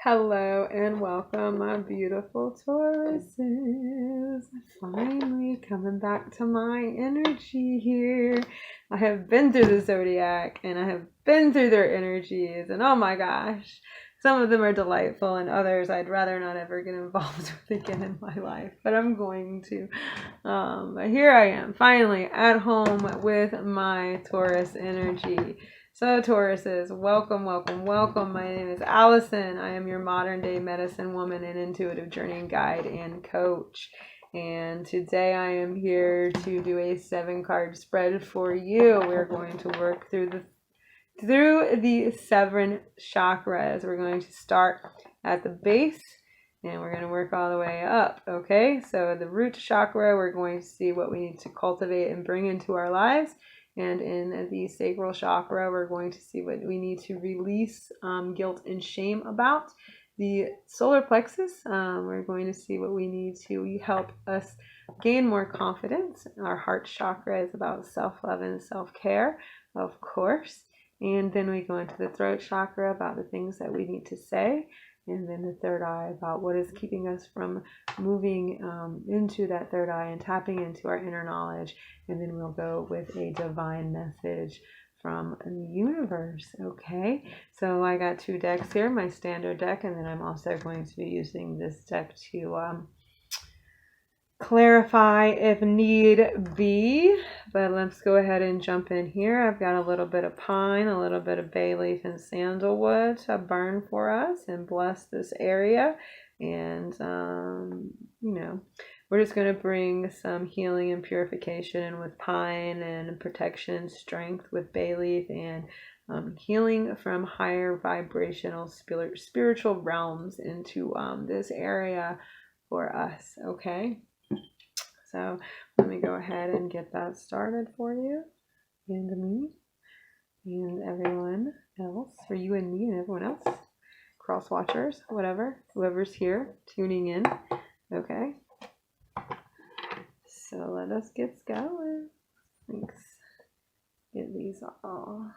Hello and welcome, my beautiful Tauruses. Finally coming back to my energy here. I have been through the zodiac and I have been through their energies, and oh my gosh, some of them are delightful and others I'd rather not ever get involved with again in my life, but I'm going to. But here I am, finally at home with my Taurus energy. So Tauruses, welcome, welcome, welcome. My name is Allison. I am your modern day medicine woman and intuitive journeying guide and coach. And today I am here to do a 7-card spread for you. We're going to work through the 7 chakras. We're going to start at the base and we're going to work all the way up. Okay, so the root chakra, we're going to see what we need to cultivate and bring into our lives. And in the sacral chakra, we're going to see what we need to release guilt and shame about. The solar plexus, we're going to see what we need to help us gain more confidence. Our heart chakra is about self-love and self-care, of course. And then we go into the throat chakra about the things that we need to say. And then the third eye about what is keeping us from moving into that third eye and tapping into our inner knowledge. And then we'll go with a divine message from the universe. Okay, so I got 2 decks here, my standard deck, and then I'm also going to be using this deck to clarify if need be. But let's go ahead and jump in here. I've got a little bit of pine, a little bit of bay leaf and sandalwood to burn for us and bless this area. And we're just going to bring some healing and purification in with pine, and protection, strength with bay leaf, and healing from higher vibrational spiritual realms into this area for us. Okay, so let me go ahead and get that started for you and me and everyone else, for you and me and everyone else, cross watchers, whatever, whoever's here tuning in. Okay, so let us get going. Thanks. Get these all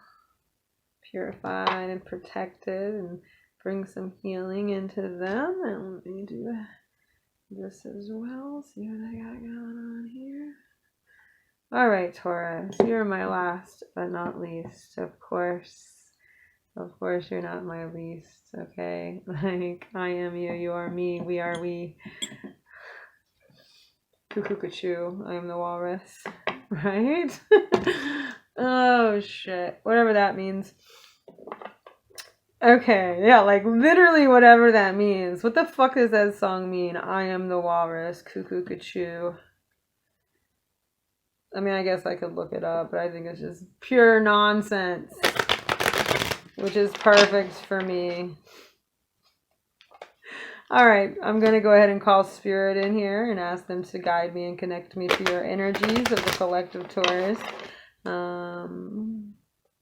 purified and protected and bring some healing into them. And let me do this as well. See what I got going on here. All right, Taurus, you're my last but not least. Of course, you're not my least. Okay, like I am you, you are me, we are we. Cuckoo, I am the walrus, right? Oh shit, whatever that means. Okay, yeah, like literally whatever that means. What the fuck does that song mean? I am the walrus, cuckoo. I mean, I guess I could look it up, but I think it's just pure nonsense, which is perfect for me. All right, I'm going to go ahead and call Spirit in here and ask them to guide me and connect me to your energies of the collective Taurus.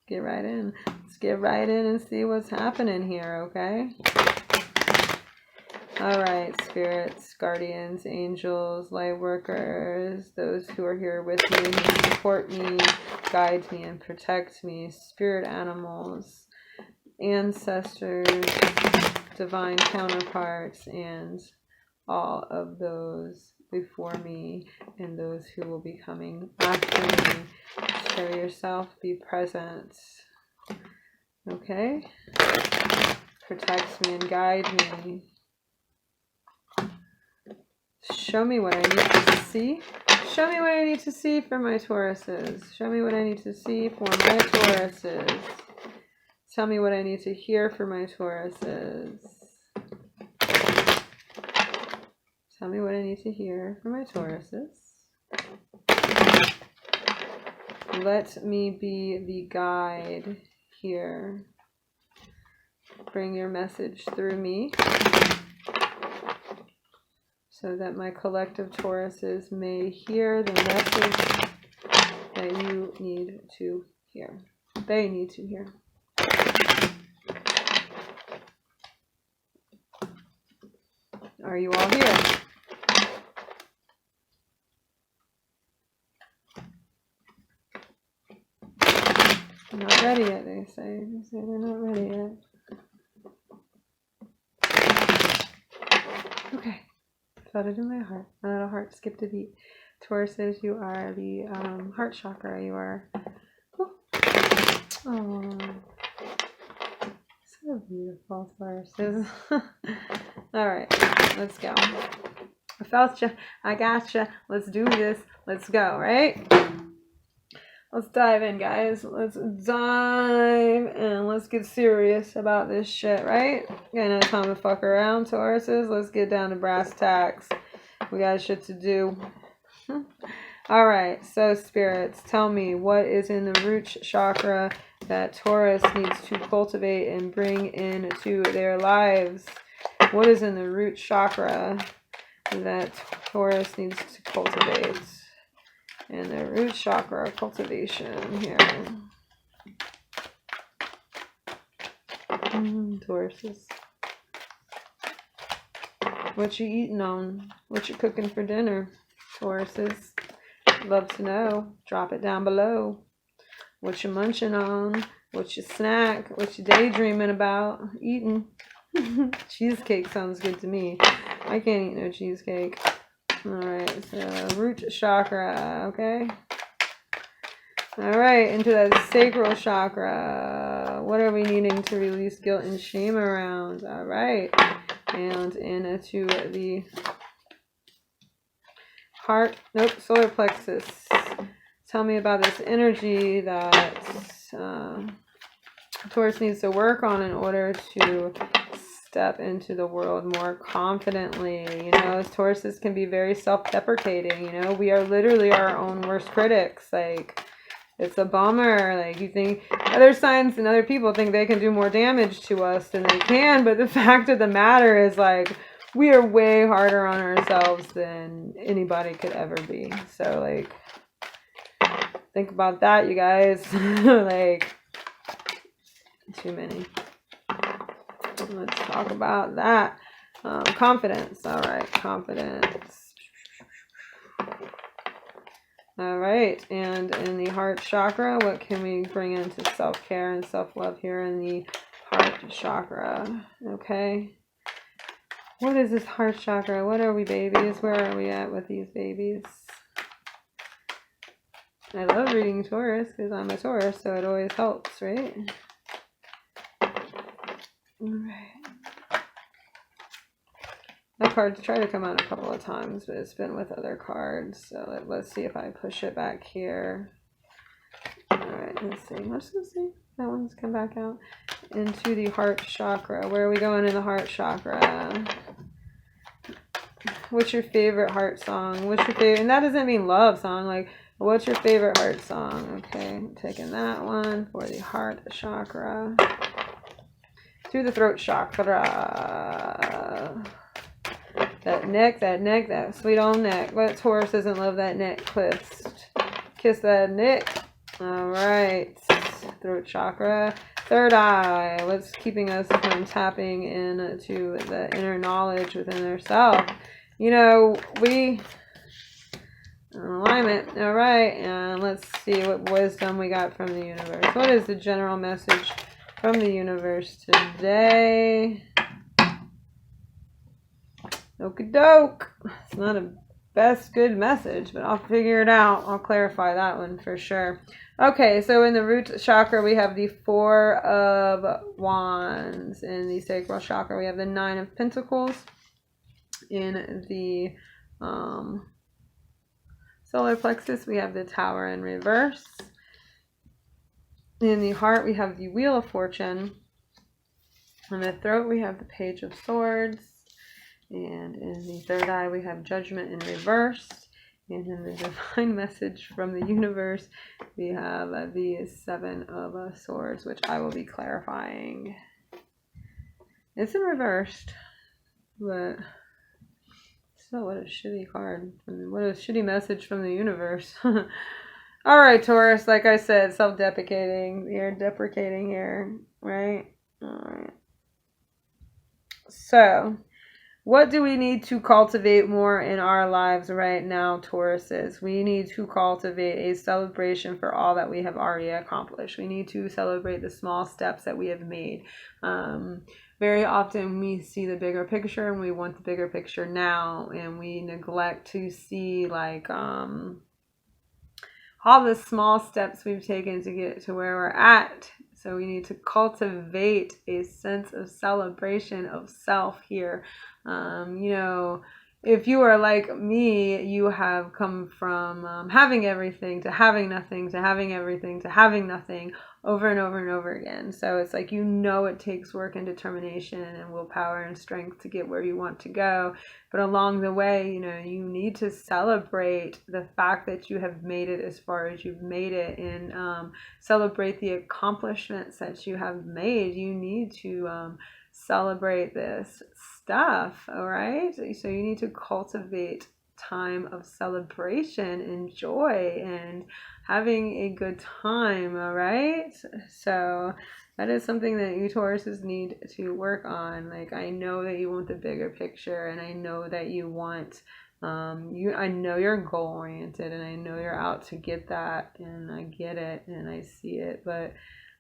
Get right in. Let's get right in and see what's happening here, okay? All right, spirits, guardians, angels, light workers, those who are here with me, who support me, guide me, and protect me, spirit animals, ancestors, divine counterparts, and all of those before me and those who will be coming after me. Show yourself, be present. Okay? Protect me and guide me. Show me what I need to see. Show me what I need to see for my Tauruses. Show me what I need to see for my Tauruses. Tell me what I need to hear for my Tauruses. Tell me what I need to hear for my Tauruses. Let me be the guide here. Bring your message through me so that my collective Tauruses may hear the message that you need to hear. They need to hear. Are you all here? Not ready yet, they say. They say they're not ready yet. felt it in my heart. My little heart skipped a beat. Tauruses, you are the heart chakra. You are. Oh, so beautiful, Tauruses. All right, let's go. I felt you. I got you. Let's do this. Let's go, right? Let's dive in, guys. Let's dive and let's get serious about this shit, right? Ain't no time to fuck around, Tauruses. Let's get down to brass tacks. We got shit to do. All right, so spirits, tell me what is in the root chakra that Taurus needs to cultivate and bring into their lives. What is in the root chakra that Taurus needs to cultivate? And the root chakra cultivation here. Tauruses. What you eating on? What you cooking for dinner? Tauruses. Love to know. Drop it down below. What you munching on? What you snack? What you daydreaming about? Eating. Cheesecake sounds good to me. I can't eat no cheesecake. Alright, so root chakra, okay? Alright, into that sacral chakra. What are we needing to release guilt and shame around? Alright, and into the heart, solar plexus. Tell me about this energy that Taurus needs to work on in order to step into the world more confidently. You know, Tauruses can be very self-deprecating. You know, we are literally our own worst critics. Like, it's a bummer. Like, you think other signs and other people think they can do more damage to us than they can, but the fact of the matter is, like, we are way harder on ourselves than anybody could ever be. So, like, think about that, you guys. Like, too many. Let's talk about that. Confidence. All right, confidence. All right, and in the heart chakra, what can we bring into self-care and self-love here in the heart chakra? Okay. What is this heart chakra? What are we, babies? Where are we at with these babies? I love reading Taurus because I'm a Taurus, so it always helps, right? Alright. That card's tried to come out a couple of times, but it's been with other cards. So let's see if I push it back here. Alright, let's see. Let's see. That one's come back out. Into the heart chakra. Where are we going in the heart chakra? What's your favorite heart song? What's your favorite? And that doesn't mean love song. Like, what's your favorite heart song? Okay, I'm taking that one for the heart chakra. To the throat chakra. That neck, that sweet old neck. What Taurus doesn't love that neck kissed? Kiss that neck. Alright. Throat chakra. Third eye. What's keeping us from tapping into the inner knowledge within ourselves? You know, we... alignment. Alright. And let's see what wisdom we got from the universe. What is the general message from the universe today? Okie doke. It's not a best good message, but I'll figure it out. I'll clarify that one for sure. Okay, so in the root chakra, we have the Four of Wands. In the sacral chakra, we have the Nine of Pentacles. In the solar plexus, we have the Tower in reverse. In the heart, we have the Wheel of Fortune. In the throat, we have the Page of Swords. And in the third eye, we have Judgment in reverse. And in the divine message from the universe, we have the Seven of Swords, which I will be clarifying. It's in reversed, but still, what a shitty card. What a shitty message from the universe. All right, Taurus, like I said, self-deprecating. You're deprecating here, right? All right. So, what do we need to cultivate more in our lives right now, Tauruses? We need to cultivate a celebration for all that we have already accomplished. We need to celebrate the small steps that we have made. very often we see the bigger picture and we want the bigger picture now, and we neglect to see like all the small steps we've taken to get to where we're at. So we need to cultivate a sense of celebration of self here. You know, if you are like me, you have come from having everything to having nothing to having everything to having nothing over and over and over again. So it's like, you know, it takes work and determination and willpower and strength to get where you want to go. But along the way, you know, you need to celebrate the fact that you have made it as far as you've made it, and celebrate the accomplishments that you have made. You need to celebrate this stuff, all right? So you need to cultivate time of celebration and joy and having a good time, all right? So that is something that you Tauruses need to work on. Like, I know that you want the bigger picture, and I know that you want I know you're goal oriented, and I know you're out to get that, and I get it and I see it. But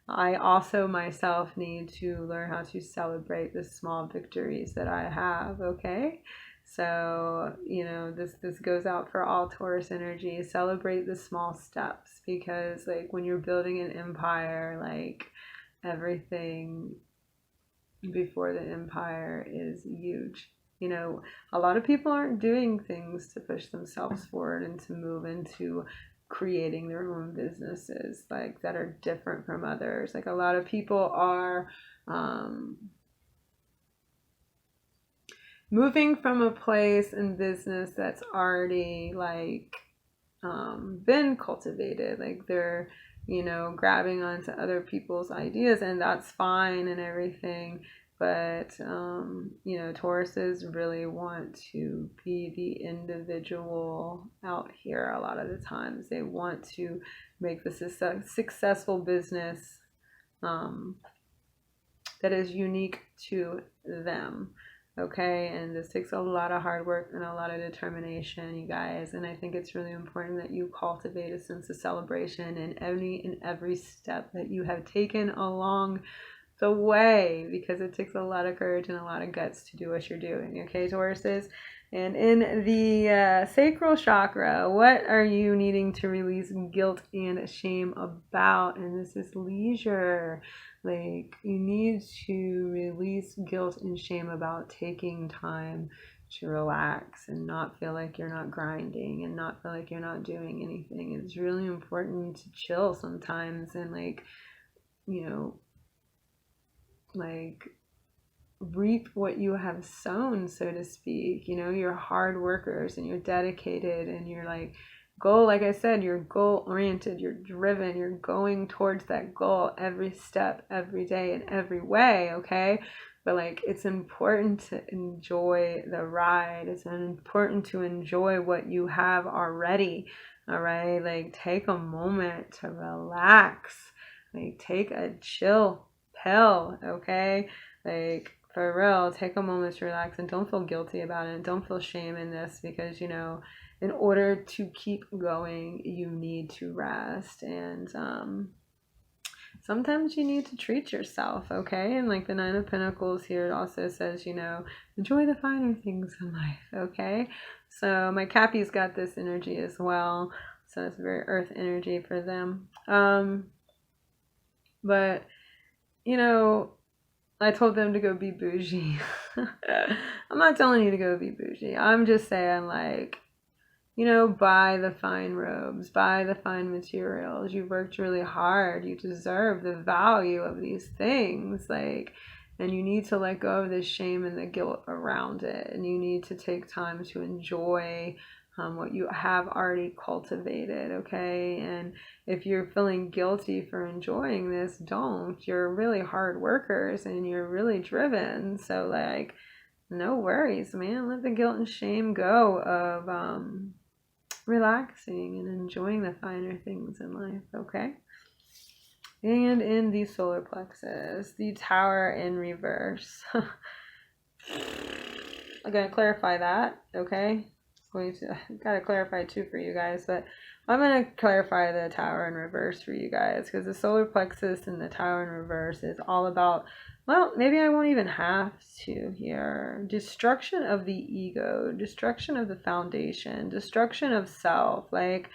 I also myself need to learn how to celebrate the small victories that I have, okay? So, you know, this goes out for all Taurus energy. Celebrate the small steps, because like when you're building an empire, like everything before the empire is huge. You know, a lot of people aren't doing things to push themselves forward and to move into creating their own businesses like that are different from others. Like a lot of people are moving from a place in business that's already like been cultivated. Like they're, you know, grabbing onto other people's ideas, and that's fine and everything. But, you know, Tauruses really want to be the individual out here a lot of the times. They want to make the successful business that is unique to them. Okay, and this takes a lot of hard work and a lot of determination, you guys. And I think it's really important that you cultivate a sense of celebration in any and every step that you have taken along the way, because it takes a lot of courage and a lot of guts to do what you're doing. Okay, Tauruses. And in the sacral chakra, what are you needing to release guilt and shame about? And this is leisure. Like, you need to release guilt and shame about taking time to relax and not feel like you're not grinding and not feel like you're not doing anything. It's really important to chill sometimes and, like, you know, like reap what you have sown, so to speak. You know, you're hard workers and you're dedicated and you're like goal, like I said, you're goal oriented, you're driven, you're going towards that goal every step, every day, in every way, okay? But like, it's important to enjoy the ride. It's important to enjoy what you have already, all right? Like, take a moment to relax, like take a chill pill, okay? Like, for real, take a moment to relax and don't feel guilty about it. Don't feel shame in this, because, you know, in order to keep going, you need to rest. And sometimes you need to treat yourself, okay? And like the Nine of Pentacles here also says, you know, enjoy the finer things in life, okay? So my Cappy's got this energy as well. So it's very earth energy for them. But, you know, I told them to go be bougie. I'm not telling you to go be bougie. I'm just saying, like, you know, buy the fine robes, buy the fine materials. You've worked really hard. You deserve the value of these things. Like, and you need to let go of the shame and the guilt around it. And you need to take time to enjoy what you have already cultivated, okay? And if you're feeling guilty for enjoying this, don't. You're really hard workers and you're really driven. So, like, no worries, man. Let the guilt and shame go of relaxing and enjoying the finer things in life, okay? And in the solar plexus, the Tower in reverse. I'm going to clarify that, okay? Gotta clarify too for you guys, but I'm going to clarify the Tower in reverse for you guys, because the solar plexus and the Tower in reverse is all about Well, maybe I won't even have to here. Destruction of the ego, destruction of the foundation, destruction of self. Like,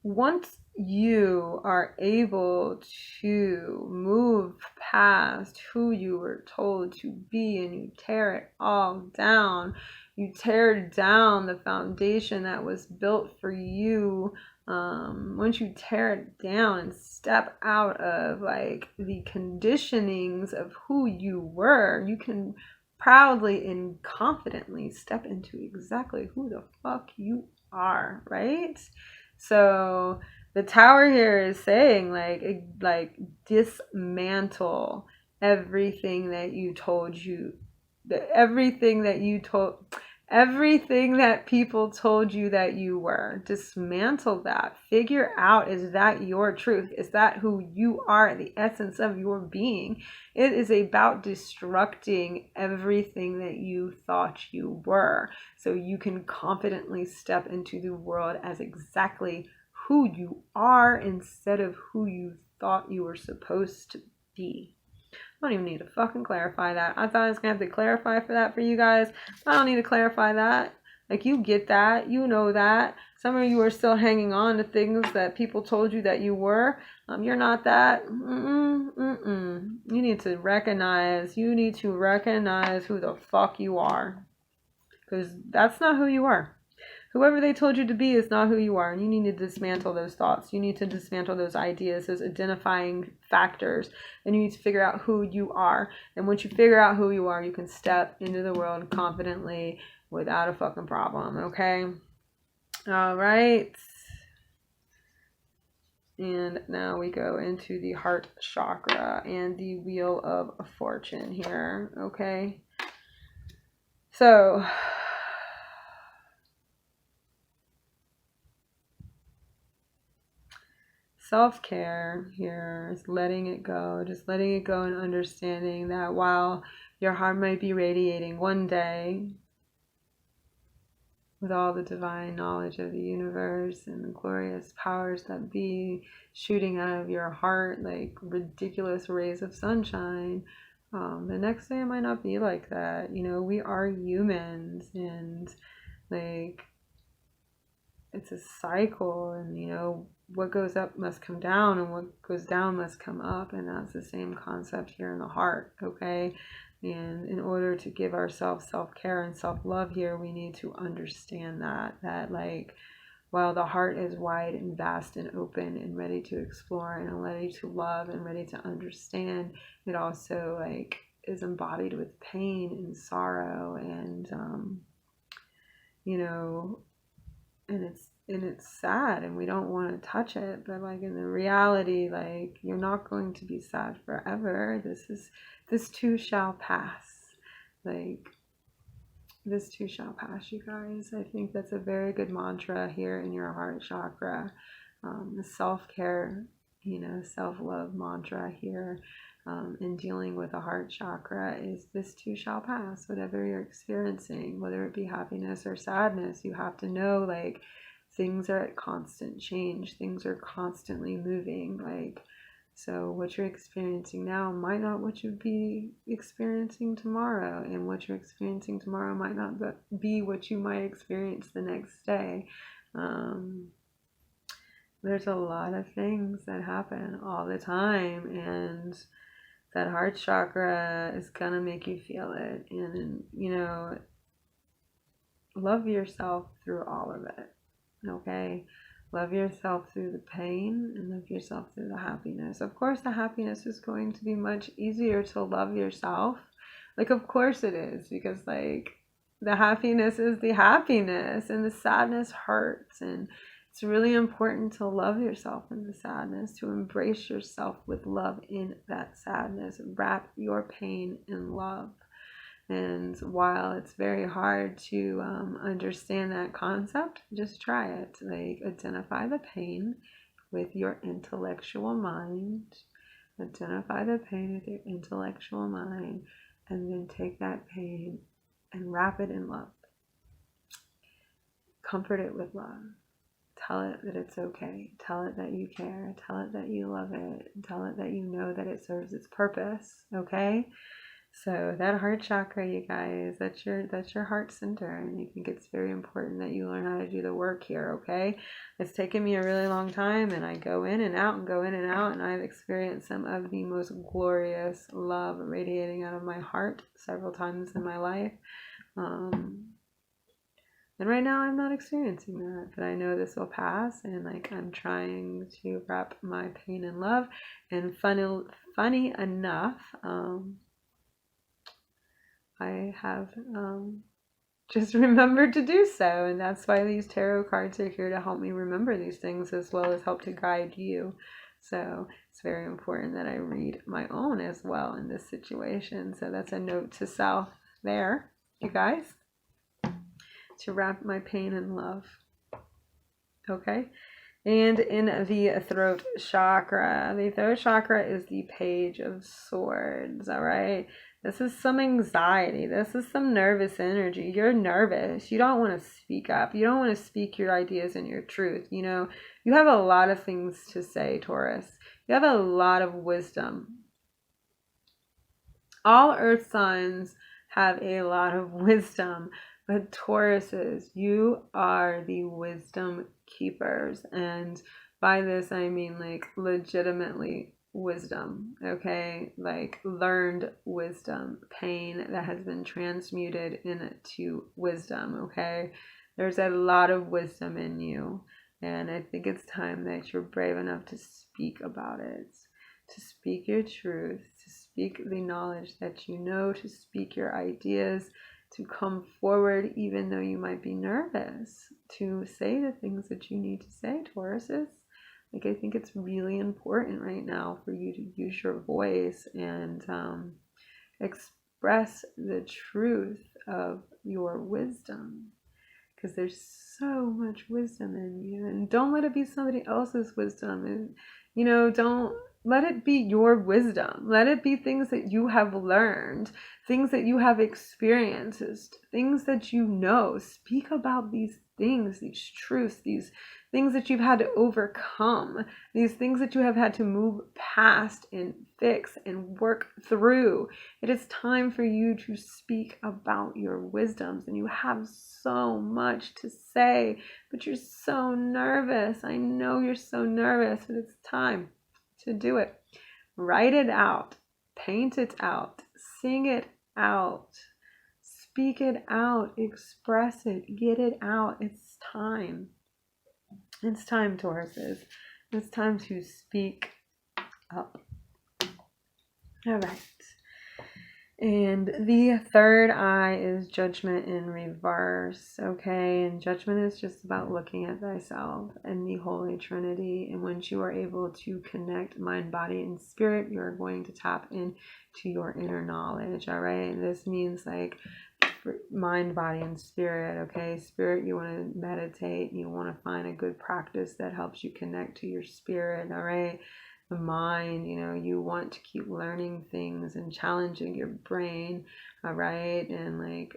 once you are able to move past who you were told to be and you tear it all down, you tear down the foundation that was built for you. Once you tear it down and step out of like the conditionings of who you were, you can proudly and confidently step into exactly who the fuck you are, right? So the tower here is saying like dismantle everything that you told you, everything that people told you that you were. Dismantle that. Figure out, is that your truth? Is that who you are, the essence of your being? It is about destructing everything that you thought you were, so you can confidently step into the world as exactly who you are instead of who you thought you were supposed to be. I don't even need to fucking clarify that. I thought I was going to have to clarify for that for you guys. I don't need to clarify that. Like, you get that. You know that. Some of you are still hanging on to things that people told you that you were. You're not that. You need to recognize. You need to recognize who the fuck you are. Because that's not who you are. Whoever they told you to be is not who you are. And you need to dismantle those thoughts. You need to dismantle those ideas, those identifying factors. And you need to figure out who you are. And once you figure out who you are, you can step into the world confidently without a fucking problem. Okay? All right. And now we go into the heart chakra and the wheel of fortune here. Okay? So self-care here is letting it go, just letting it go and understanding that while your heart might be radiating one day with all the divine knowledge of the universe and the glorious powers that be shooting out of your heart like ridiculous rays of sunshine, the next day it might not be like that. You know, we are humans, and like it's a cycle, and you know, what goes up must come down and what goes down must come up, and that's the same concept here in the heart. Okay, and in order to give ourselves self-care and self-love here, we need to understand that like while the heart is wide and vast and open and ready to explore and ready to love and ready to understand, it also like is embodied with pain and sorrow and you know, and it's sad and we don't want to touch it, but like in the reality, like you're not going to be sad forever. This too shall pass. Like this too shall pass, you guys. I think that's a very good mantra here in your heart chakra. The self-care, you know, self-love mantra here in dealing with the heart chakra is this too shall pass. Whatever you're experiencing, whether it be happiness or sadness, you have to know like things are at constant change. Things are constantly moving. Like, so what you're experiencing now might not what you'd be experiencing tomorrow, and what you're experiencing tomorrow might not be what you might experience the next day. There's a lot of things that happen all the time, and that heart chakra is gonna make you feel it. And you know, love yourself through all of it. Okay, love yourself through the pain and love yourself through the happiness. Of course, the happiness is going to be much easier to love yourself. Like, of course it is, because like the happiness is the happiness and the sadness hurts, and it's really important to love yourself in the sadness, to embrace yourself with love in that sadness. Wrap your pain in love. And while it's very hard to understand that concept, just try it. Like, identify the pain with your intellectual mind. Identify the pain with your intellectual mind, and then take that pain and wrap it in love. Comfort it with love. Tell it that it's okay. Tell it that you care. Tell it that you love it. Tell it that you know that it serves its purpose. Okay? So that heart chakra, you guys, that's your heart center. And I think it's very important that you learn how to do the work here, okay? It's taken me a really long time, and I go in and out and go in and out, and I've experienced some of the most glorious love radiating out of my heart several times in my life. And right now I'm not experiencing that, but I know this will pass, and like I'm trying to wrap my pain in love. And funny enough, I have just remembered to do so, and that's why these tarot cards are here to help me remember these things, as well as help to guide you. So it's very important that I read my own as well in this situation. So that's a note to self there, you guys, to wrap my pain in love. Okay. And in the throat chakra is the Page of Swords. All right. This is some anxiety. This is some nervous energy. You're nervous. You don't want to speak up. You don't want to speak your ideas and your truth. You know, you have a lot of things to say, Taurus. You have a lot of wisdom. All earth signs have a lot of wisdom, but Tauruses, you are the wisdom keepers. And by this, I mean like legitimately wisdom, okay? Like learned wisdom, pain that has been transmuted into wisdom, okay? There's a lot of wisdom in you, and I think it's time that you're brave enough to speak about it, to speak your truth, to speak the knowledge that you know, to speak your ideas, to come forward even though you might be nervous, to say the things that you need to say, Tauruses. Like, I think it's really important right now for you to use your voice and express the truth of your wisdom, because there's so much wisdom in you. And don't let it be somebody else's wisdom. And, you know, don't let it be your wisdom. Let it be things that you have learned, things that you have experienced, things that you know. Speak about these things, these truths, these things that you've had to overcome, these things that you have had to move past and fix and work through. It is time for you to speak about your wisdoms, and you have so much to say, but you're so nervous. I know you're so nervous, but it's time to do it. Write it out, paint it out, sing it out, speak it out, express it, get it out. It's time. It's time, Tauruses. It's time to speak up. All right. And the third eye is Judgment in reverse, okay? And Judgment is just about looking at thyself and the Holy Trinity. And once you are able to connect mind, body, and spirit, you're going to tap into your inner knowledge, all right? And this means like mind, body, and spirit, okay? Spirit, you want to meditate. You want to find a good practice that helps you connect to your spirit, all right? The mind, you know, you want to keep learning things and challenging your brain, all right? And like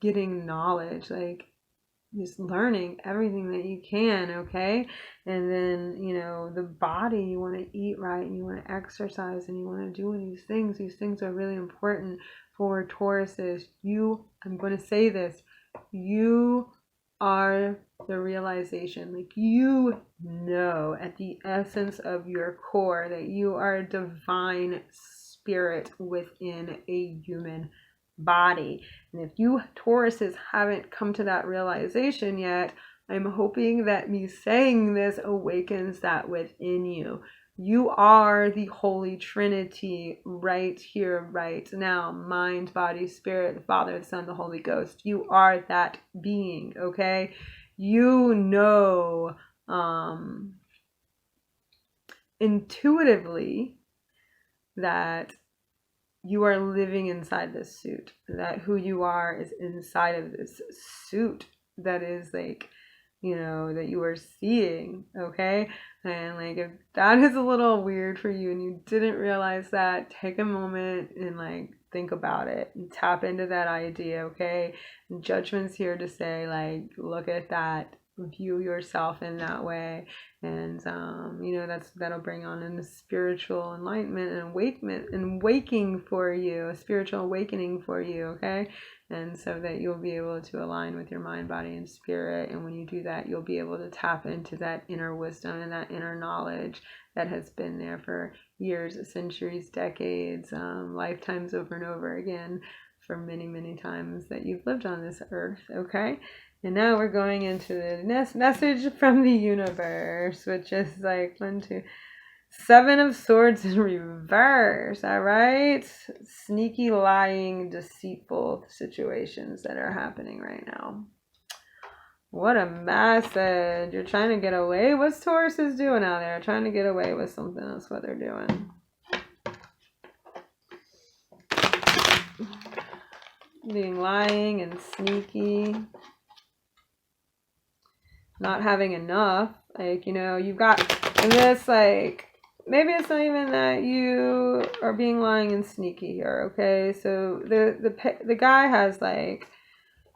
getting knowledge, like just learning everything that you can, okay? And then, you know, the body, you want to eat right, and you want to exercise, and you want to do these things. These things are really important for Tauruses. I'm going to say this, you are the realization, like you know at the essence of your core that you are a divine spirit within a human body. And if you Tauruses haven't come to that realization yet, I'm hoping that me saying this awakens that within you. You are the Holy Trinity right here, right now. Mind, body, spirit, the Father, the Son, the Holy Ghost. You are that being, okay? You know intuitively that you are living inside this suit, that who you are is inside of this suit that is like, you know, that you are seeing, okay? And like if that is a little weird for you and you didn't realize that, take a moment and like think about it and tap into that idea, okay? And Judgment's here to say like, look at that view yourself in that way. And you know, that'll bring on a spiritual enlightenment and waking for you, a spiritual awakening for you, okay? And so that you'll be able to align with your mind, body, and spirit. And when you do that, you'll be able to tap into that inner wisdom and that inner knowledge that has been there for years, centuries, decades, lifetimes over and over again, for many, many times that you've lived on this earth, okay? And now we're going into the next message from the universe, which is like 7 of Swords in reverse, all right? Sneaky, lying, deceitful situations that are happening right now. What a message. You're trying to get away. What's Taurus is doing out there? Trying to get away with something. That's what they're doing. Being lying and sneaky. Not having enough. Like, you know, you've got this, like, maybe it's not even that you are being lying and sneaky here, okay? So the guy has like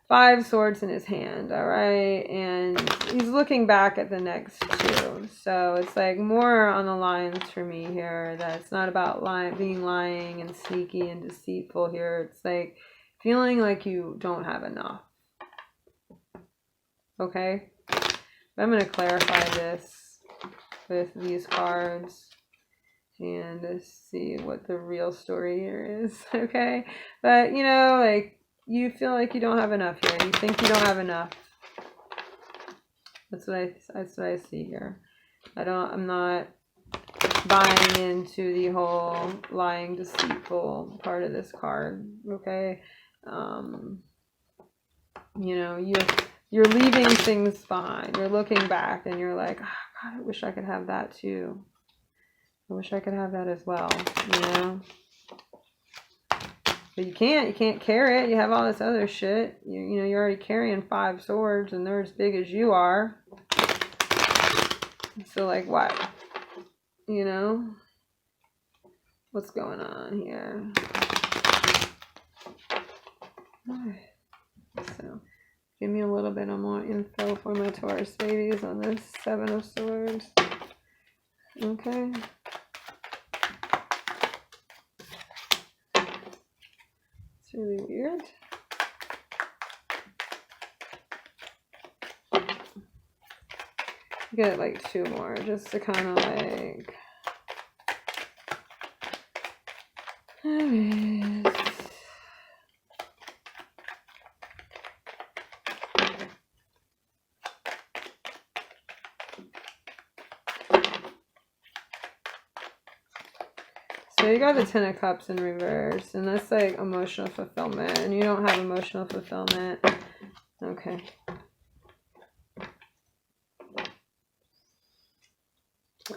5 swords in his hand, all right? And he's looking back at the next 2. So it's like more on the lines for me here that it's not about being lying and sneaky and deceitful here. It's like feeling like you don't have enough, okay? I'm going to clarify this with these cards and see what the real story here is, okay? But, you know, like, you feel like you don't have enough here. You think you don't have enough. That's what I see here. I'm not buying into the whole lying, deceitful part of this card, okay? You know, you're leaving things behind. You're looking back and you're like, oh, God, I wish I could have that too. I wish I could have that as well, you know? But you can't carry it. You have all this other shit. You know, you're already carrying 5 swords and they're as big as you are. So like what? You know? What's going on here? So give me a little bit more info for my Taurus babies on this 7 of Swords. Okay. It's really weird. Get like 2 more just to kind of like. Alright. So you got the 10 of Cups in reverse, and that's like emotional fulfillment, and you don't have emotional fulfillment. Okay.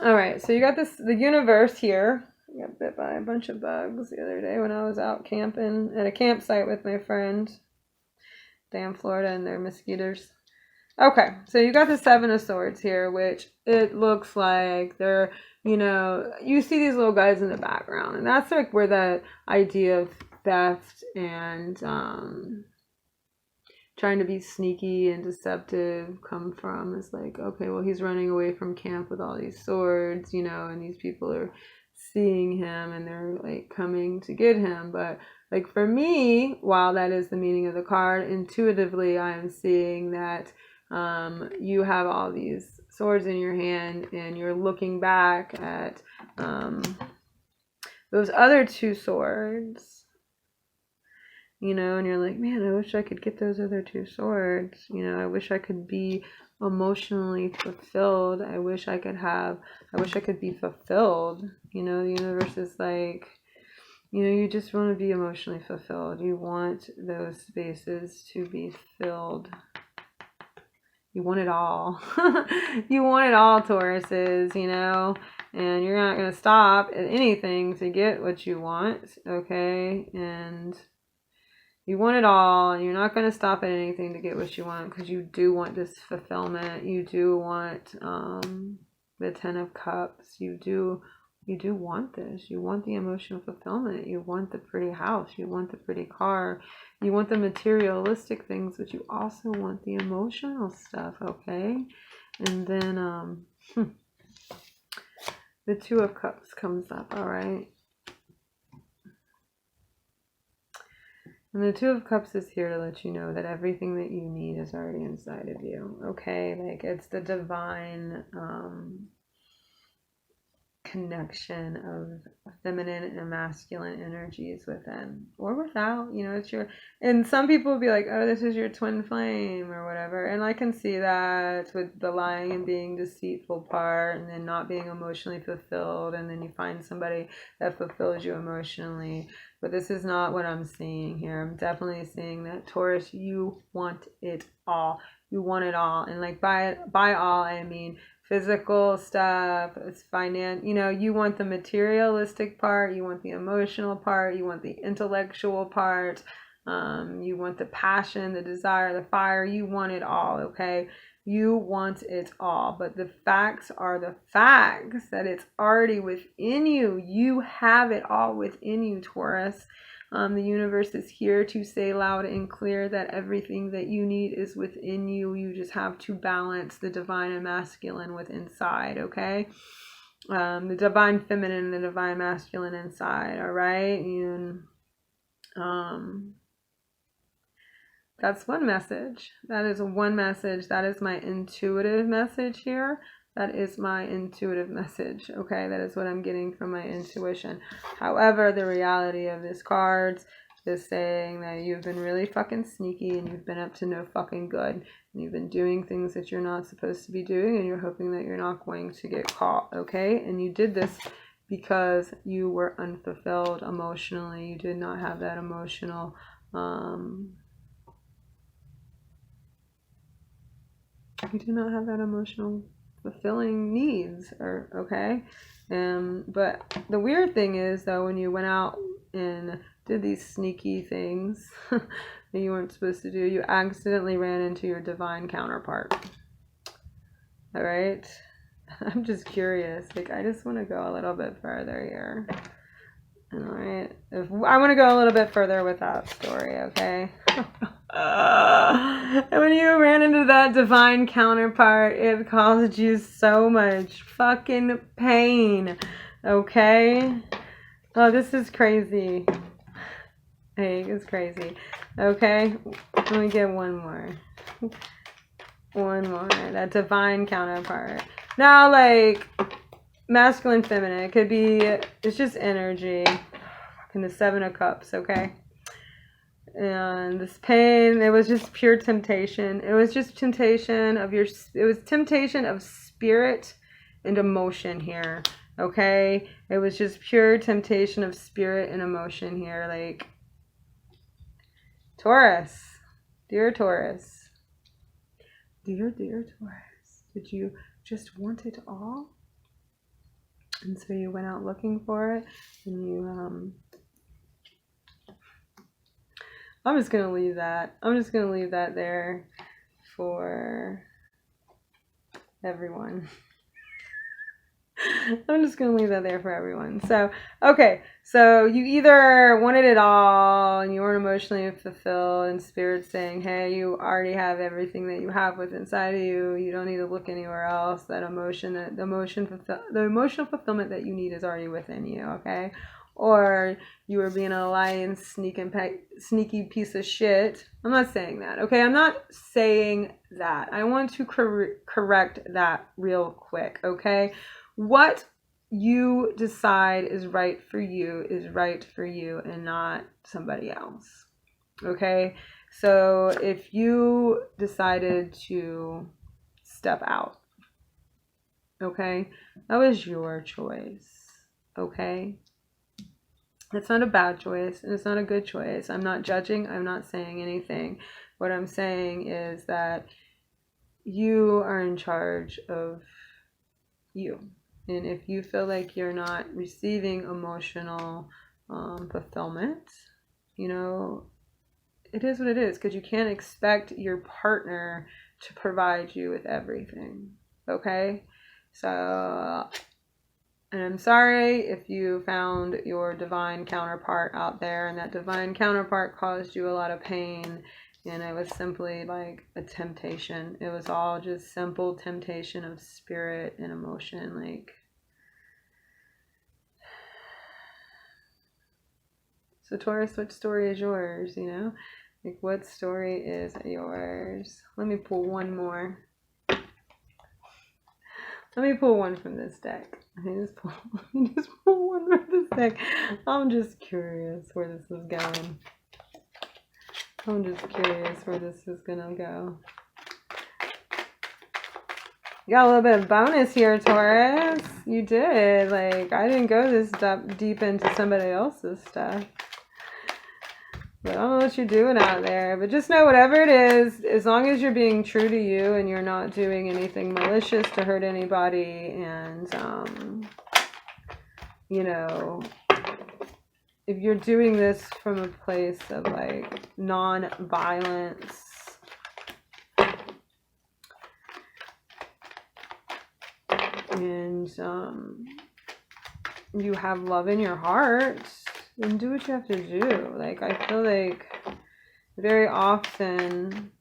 All right, so you got the universe here. I got bit by a bunch of bugs the other day when I was out camping at a campsite with my friend. Damn Florida and their mosquitoes. Okay, so you got the 7 of Swords here, which it looks like they're, you know, you see these little guys in the background, and that's like where the idea of theft and trying to be sneaky and deceptive come from. Is like, okay, well, he's running away from camp with all these swords, you know, and these people are seeing him and they're like coming to get him. But like for me, while that is the meaning of the card, intuitively I am seeing that you have all these swords in your hand and you're looking back at those other 2 swords, you know, and you're like, man, I wish I could get those other 2 swords. You know, I wish I could be emotionally fulfilled. I wish I could be fulfilled. You know, the universe is like, you know, you just want to be emotionally fulfilled. You want those spaces to be filled. You want it all. You want it all, Tauruses, you know, and you're not going to stop at anything to get what you want, okay? And you want it all, and you're not going to stop at anything to get what you want, because you do want this fulfillment. You do want the 10 of Cups. You do You do want this. You want the emotional fulfillment. You want the pretty house. You want the pretty car. You want the materialistic things, but you also want the emotional stuff, okay? And then the Two of Cups comes up, all right? And the Two of Cups is here to let you know that everything that you need is already inside of you, okay? Like, it's the divine connection of feminine and masculine energies within or without, you know, it's your, and some people will be like, oh, this is your twin flame or whatever, and I can see that with the lying and being deceitful part, and then not being emotionally fulfilled, and then you find somebody that fulfills you emotionally. But this is not what I'm seeing here. I'm definitely seeing that, Taurus, you want it all. You want it all. And like by all, I mean physical stuff, it's finance, you know, you want the materialistic part, you want the emotional part, you want the intellectual part, you want the passion, the desire, the fire, you want it all, okay? You want it all, but the facts are the facts that it's already within you. You have it all within you, Taurus. The universe is here to say loud and clear that everything that you need is within you. You just have to balance the divine and masculine with inside, okay? The divine feminine and the divine masculine inside, all right? And that's one message. That is one message. That is my intuitive message here. That is my intuitive message, okay? That is what I'm getting from my intuition. However, the reality of this cards is saying that you've been really fucking sneaky and you've been up to no fucking good. And you've been doing things that you're not supposed to be doing, and you're hoping that you're not going to get caught, okay? And you did this because you were unfulfilled emotionally. You did not have that emotional you do not have that emotional fulfilling needs, or okay. But the weird thing is, though, when you went out and did these sneaky things that you weren't supposed to do, you accidentally ran into your divine counterpart. All right, I'm just curious, like, I just want to go a little bit further here. All right, if I want to go a little bit further with that story, okay? And when you ran into that divine counterpart, it caused you so much fucking pain, okay? Oh, this is crazy. Hey, it's crazy. Okay, let me get one more. One more. That divine counterpart. Now, like, masculine, feminine, it could be, it's just energy. And the Seven of Cups, okay? And this pain, it was just pure temptation. It was just temptation of it was temptation of spirit and emotion here, okay? It was just pure temptation of spirit and emotion here. Like, Taurus, dear Taurus, dear Taurus, did you just want it all? And so you went out looking for it, and you I'm just gonna leave that. I'm just gonna leave that there for everyone. I'm just gonna leave that there for everyone. So, okay, so you either wanted it all and you weren't emotionally fulfilled, and Spirit's saying, hey, you already have everything that you have within inside of you. You don't need to look anywhere else. That emotion, the emotional fulfillment that you need is already within you, okay? Or you were being a lying, sneaky piece of shit. I'm not saying that, okay? I'm not saying that. I want to correct that real quick, okay? What you decide is right for you and not somebody else, okay? So if you decided to step out, okay, that was your choice, okay? It's not a bad choice, and it's not a good choice. I'm not judging. I'm not saying anything. What I'm saying is that you are in charge of you. And if you feel like you're not receiving emotional fulfillment, you know, it is what it is, because you can't expect your partner to provide you with everything, okay? So And I'm sorry if you found your divine counterpart out there and that divine counterpart caused you a lot of pain, and it was simply like a temptation. It was all just simple temptation of spirit and emotion. Like, so Taurus, what story is yours? You know, like, what story is yours? Let me pull one more. Let me pull one from this deck. Let me just pull one from this deck. I'm just curious where this is going. I'm just curious where this is gonna go. You got a little bit of bonus here, Taurus. You did. Like, I didn't go this deep into somebody else's stuff. But I don't know what you're doing out there. But just know, whatever it is, as long as you're being true to you and you're not doing anything malicious to hurt anybody, and you know, if you're doing this from a place of like non-violence, and you have love in your heart, then do what you have to do. Like, I feel like very often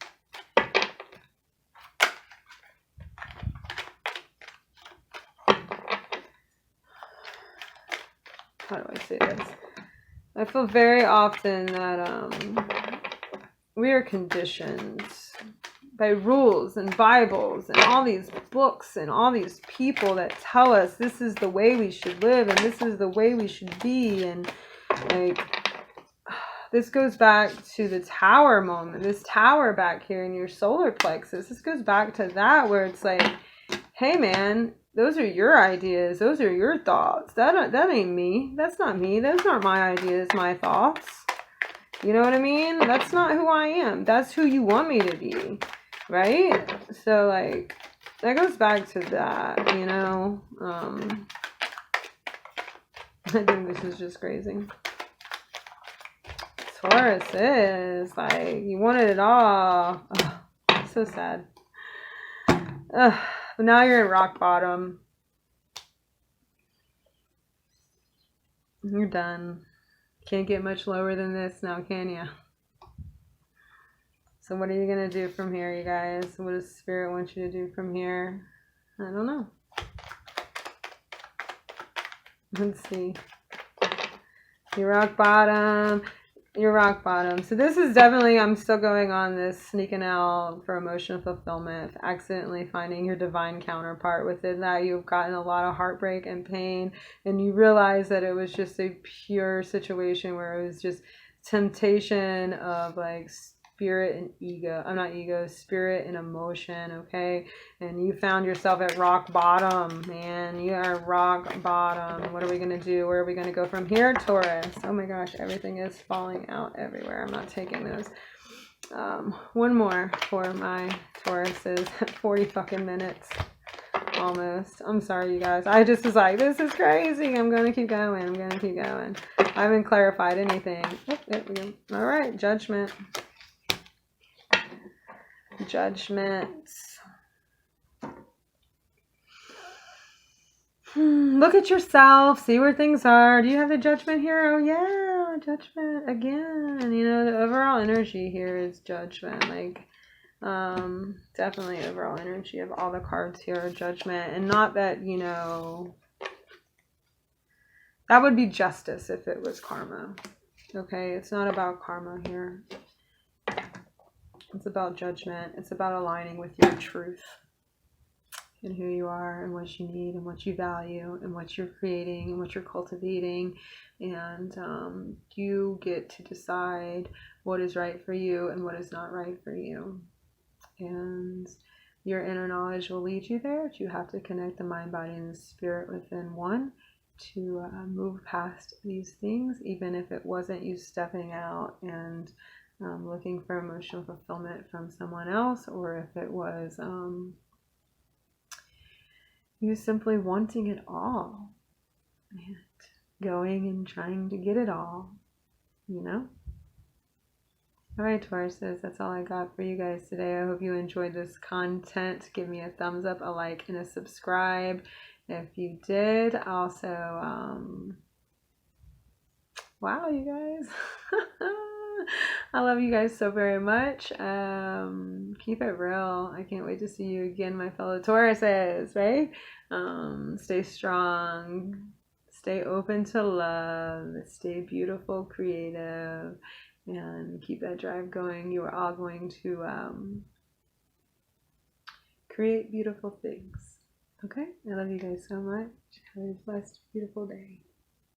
how do I say this? I feel very often that we are conditioned by rules and Bibles and all these books and all these people that tell us this is the way we should live and this is the way we should be. And like, this goes back to the tower moment, this tower back here in your solar plexus. This goes back to that, where it's like, hey man, those are your ideas. Those are your thoughts. That ain't me. That's not me. Those aren't my ideas, my thoughts. You know what I mean? That's not who I am. That's who you want me to be. Right? So like, that goes back to that, you know? I think this is just crazy. Taurus is like, you wanted it all. Oh, so sad. But now you're in rock bottom. You're done. Can't get much lower than this now, can you? So what are you going to do from here, you guys? What does Spirit want you to do from here? I don't know. Let's see. You're rock bottom. You're rock bottom. So this is definitely, I'm still going on this sneaking out for emotional fulfillment, accidentally finding your divine counterpart. Within that, you've gotten a lot of heartbreak and pain, and you realize that it was just a pure situation where it was just temptation of like spirit and ego. I'm not ego, spirit and emotion, okay? And you found yourself at rock bottom, man. You are rock bottom. What are we going to do? Where are we going to go from here, Taurus? Oh my gosh, everything is falling out everywhere. I'm not taking those. One more for my Tauruses. 40 fucking minutes. Almost. I'm sorry, you guys. I just was like, this is crazy. I'm going to keep going. I'm going to keep going. I haven't clarified anything. Oh, there we go. All right, judgment. Judgment. Look at yourself. See where things are. Do you have the judgment here? Oh yeah, judgment again. You know, the overall energy here is judgment. Like, definitely overall energy of all the cards here are judgment. And not that, you know, that would be justice if it was karma. Okay, it's not about karma here. It's about judgment. It's about aligning with your truth and who you are and what you need and what you value and what you're creating and what you're cultivating. And you get to decide what is right for you and what is not right for you. And your inner knowledge will lead you there. But you have to connect the mind, body, and the spirit within one to move past these things, even if it wasn't you stepping out and looking for emotional fulfillment from someone else, or if it was you simply wanting it all and going and trying to get it all, you know? All right, Tauruses, that's all I got for you guys today. I hope you enjoyed this content. Give me a thumbs up, a like, and a subscribe. If you did, also, wow, you guys. I love you guys so very much. Keep it real. I can't wait to see you again, my fellow Tauruses, right? Stay strong. Stay open to love. Stay beautiful, creative, and keep that drive going. You are all going to create beautiful things. Okay? I love you guys so much. Have a blessed, beautiful day.